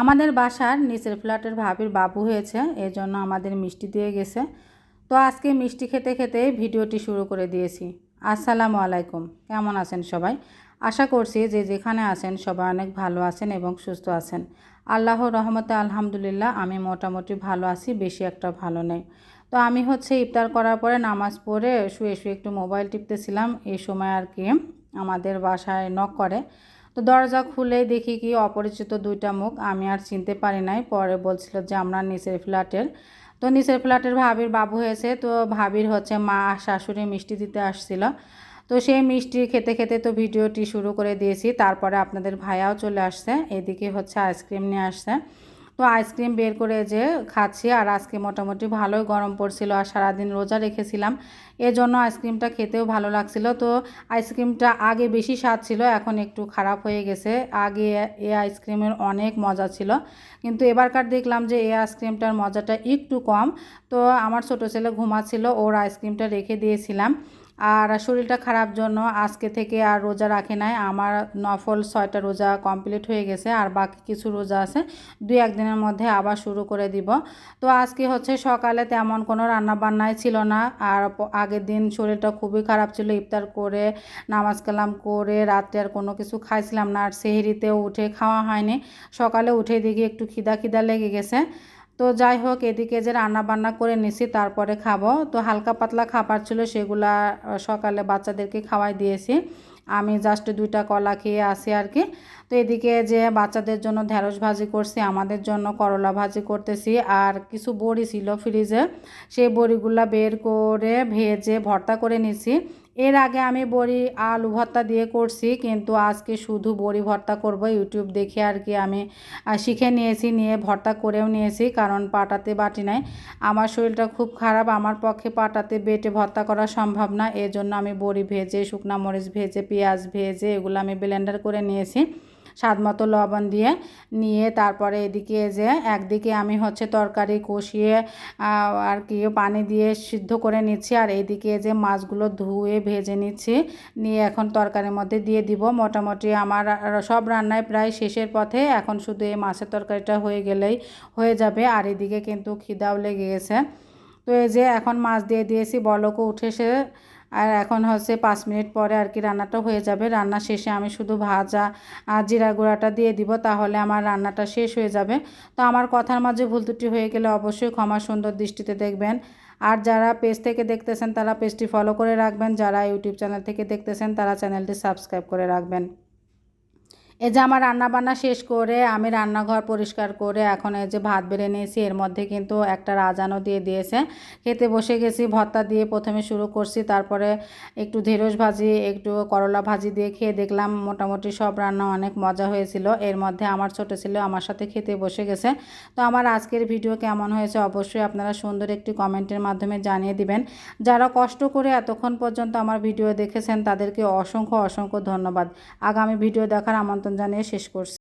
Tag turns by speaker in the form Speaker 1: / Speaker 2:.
Speaker 1: আমাদের বাসার নিচের ফ্ল্যাটের ভাবির বাবু হয়েছে, এজন্য আমাদের মিষ্টি দিয়ে গেছে। তো আজকে মিষ্টি খেতে খেতে ভিডিওটি শুরু করে দিয়েছি। আসসালামু আলাইকুম, কেমন আছেন সবাই? আশা করছি যে যেখানে আছেন সবাই অনেক ভালো আছেন এবং সুস্থ আছেন। আল্লাহর রহমতে আলহামদুলিল্লাহ আমি মোটামুটি ভালো আছি, বেশি একটা ভালো নেই। তো আমি ইফতার করার পরে নামাজ পড়ে শুয়ে শুয়ে একটু মোবাইল টিপতেছিলাম। এই সময় আর কি আমাদের বাসায় নক করে। তো দরজা খুলে দেখি কি অপরিচিত দুইটা মুখ, আমি আর চিনতে পারি নাই। পরে বলছিল যে আমরা নিচের ফ্ল্যাটের। তো নিচের ফ্ল্যাটের ভাবির বাবু হয়েছে, তো ভাবির মা শাশুড়ি মিষ্টি দিতে আসছিল। তো সেই মিষ্টি খেতে খেতে তো ভিডিওটি শুরু করে দিয়েছি। তারপরে আপনাদের ভাইয়াও চলে আসছে, এদিকে আইসক্রিম নিয়ে আসছে। তো আইসক্রিম বের করে যে খাচ্ছি। আর আজকে মোটামুটি ভালোই গরম পড়ছিল আর সারাদিন রোজা রেখেছিলাম, এজন্য আইসক্রিমটা খেতেও ভালো লাগছিল। তো আইসক্রিমটা আগে বেশি স্বাদ ছিল, এখন একটু খারাপ হয়ে গেছে। আগে এই আইসক্রিমের অনেক মজা ছিল, কিন্তু এবারকার দেখলাম যে এই আইসক্রিমটার মজাটা একটু কম। তো আমার ছোট ছেলে ঘুমাচ্ছিল, ওর আইসক্রিমটা রেখে দিয়েছিলাম। আর শরীরটা খারাপ জন্য আজকে থেকে আর রোজা রাখি নাই। আমার নফল 6টা রোজা কমপ্লিট হয়ে গেছে, আর বাকি কিছু রোজা আছে, 2-1 দিনের মধ্যে আবার শুরু করে দিব। তো আজকে সকালে তেমন কোনো রান্নাবান্নাই ছিল না। আর আগের দিন শরীরটা খুবই খারাপ ছিল, ইফতার করে নামাজ কালাম করে রাত্রে আর কোনো কিছু খাইছিলাম না, আর সেহরিতেও উঠে খাওয়া হয়নি। সকালে উঠে দেখি একটু খিদা খিদা লেগে গেছে। তো যাই হোক, এদিকে যে রান্না বান্না করে নিছি তারপরে খাবো। তো হালকা পাতলা খাবার ছিল, সেগুলা সকালে বাচ্চাদেরকে খাওয়াই দিয়েছি। আমি জাস্ট 2টা কলা খেয়ে আসি আর কি। তো এদিকে যে বাচ্চাদের জন্য ঢেঁড়স ভাজি করছি, আমাদের জন্য করলা ভাজি করতেছি। আর কিছু বড়ি ছিল ফ্রিজে, সেই বড়িগুলা বের করে ভেজে ভর্তা করে নিছি। এর আগে আমি বড়ি আলু ভর্তা দিয়ে করছি, কিন্তু আজকে শুধু বড়ি ভর্তা করব। ইউটিউব দেখে আর কি আমি শিখে নিয়েছি, নিয়ে ভর্তা করেও নিয়েছি, কারণ পাটাতে বাটি নাই। আমার শরীরটা খুব খারাপ, আমার পক্ষে পাটাতে বেটে ভর্তা করা সম্ভব না। এজন্য আমি বড়ি ভেজে, শুকনা মরিচ ভেজে, পেঁয়াজ ভেজে এগুলো আমি ব্লেন্ডার করে নিয়েছি স্বাদ মতো লবণ দিয়ে। নিয়ে তারপরে এদিকে যে একদিকে আমি তরকারি কষিয়ে আর কি পানি দিয়ে সিদ্ধ করে নিচ্ছি, আর এদিকে যে মাছগুলো ধুয়ে ভেজে নিচ্ছি। নিয়ে এখন তরকারির মধ্যে দিয়ে দিব। মোটামুটি আমার সব রান্নায় প্রায় শেষের পথে, এখন শুধু এই মাছের তরকারিটা হয়ে গেলেই হয়ে যাবে। আর এদিকে কিন্তু খিদাও লেগে গেছে। তো এই যে এখন মাছ দিয়ে দিয়েছি, বলকও উঠেছে। আর এখন 5 মিনিট পরে আর কি রান্নাটা হয়ে যাবে। রান্না শেষে আমি শুধু ভাজা জিরা গুঁড়াটা দিয়ে দিব, তাহলে আমার রান্নাটা শেষ হয়ে যাবে। তো আমার কথার মাঝে ভুল ত্রুটি হয়ে গেলে অবশ্যই ক্ষমা সুন্দর দৃষ্টিতে দেখবেন। আর যারা পেজ থেকে দেখতেছেন তারা পেজটি ফলো করে রাখবেন, যারা ইউটিউব চ্যানেল থেকে দেখতেছেন তারা চ্যানেলটি সাবস্ক্রাইব করে রাখবেন। এই যে আমার রান্নাবান্না শেষ করে আমি রান্নাঘর পরিষ্কার করে এখন এই যে ভাত বেড়ে নিয়েছি, এর মধ্যে কিন্তু একটা রাজানও দিয়ে দিয়েছে। খেতে বসে গেছি। ভর্তা দিয়ে প্রথমে শুরু করছি, তারপরে একটু ঢেঁড়স ভাজি, একটু করলা ভাজি দিয়ে খেয়ে দেখলাম মোটামুটি সব রান্না অনেক মজা হয়েছিল। এর মধ্যে আমার ছোটো ছেলে আমার সাথে খেতে বসে গেছে। তো আমার আজকের ভিডিও কেমন হয়েছে অবশ্যই আপনারা সুন্দর একটি কমেন্টের মাধ্যমে জানিয়ে দিবেন। যারা কষ্ট করে এতক্ষণ পর্যন্ত আমার ভিডিও দেখেছেন তাদেরকে অসংখ্য অসংখ্য ধন্যবাদ। আগামী ভিডিও দেখার আমন্ত্রণ জানিয়ে শেষ করছি।